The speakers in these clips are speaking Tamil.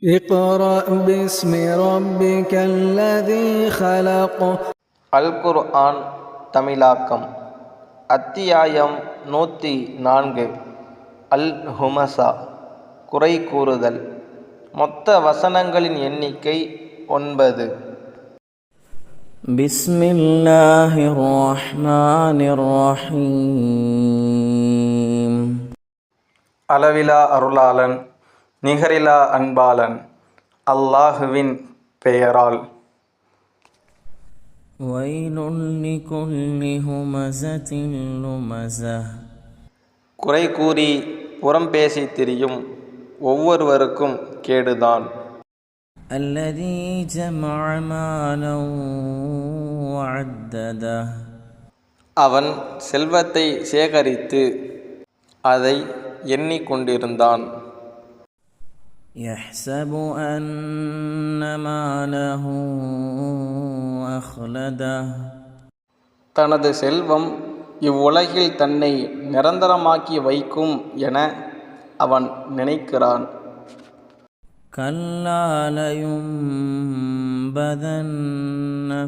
اقرأ باسم ربك الذي خلق. அல் குர்ஆன் தமிழாக்கம். அத்தியாயம் 104. அல் ஹுமஸா, குறை கூறுதல். மொத்த வசனங்களின் எண்ணிக்கை 9. பிஸ்மில்லாஹிர் ரஹ்மானிர் ரஹீம். அளவிலா அருளாளன், நிகரிலா அன்பாளன், அல்லாஹுவின் பெயரால். வைலுல் லிகுல்லி ஹுமஸத்தின் லுமஸஹ். குறை கூறி புறம் பேசி திரியும் ஒவ்வொருவருக்கும் கேடுதான். அல்லதீ ஜமஅ மாலன் வஅத்ததஹ். அவன் செல்வத்தை சேகரித்து அதை எண்ணிக்கொண்டிருந்தான். யஹ்ஸபு அன்ன மாலஹு அஹ்லதஹ். தனது செல்வம் இவ்வுலகில் தன்னை நிரந்தரமாக்கி வைக்கும் என அவன் நினைக்கிறான். கல்லா லயும்பதன்ன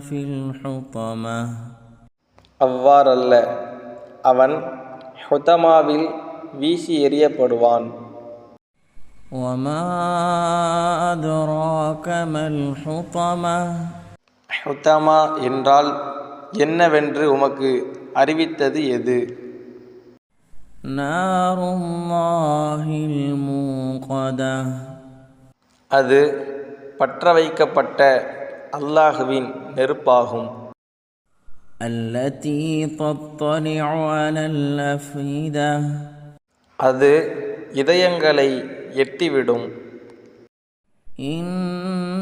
ஃபில் ஹுதமஹ். அவ்வாறல்ல, அவன் ஹுதமாவில் வீசி எறியப்படுவான். வமா அத்ராக மல் ஹுதமஹ். ஹுதமா என்றால் என்னவென்று உமக்கு அறிவித்தது எது? நாருல்லாஹில் மூகதஹ். அது பற்ற வைக்கப்பட்ட அல்லாஹுவின் நெருப்பாகும். அல்லதீ தத்தலிஉ அலல் அஃபீதஹ். அது இதயங்களை எட்டிவிடும். இன்னஹா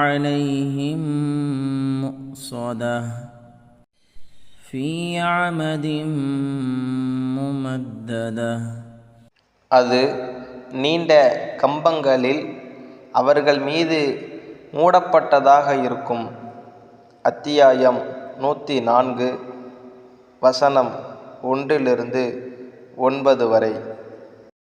அலைஹிம் முஸதஹ் ஃபீ அமதின் முமத்ததஹ். அது நீண்ட கம்பங்களில் அவர்கள் மீது மூடப்பட்டதாக இருக்கும். அத்தியாயம் 104, வசனம் 1 to 9 வரை.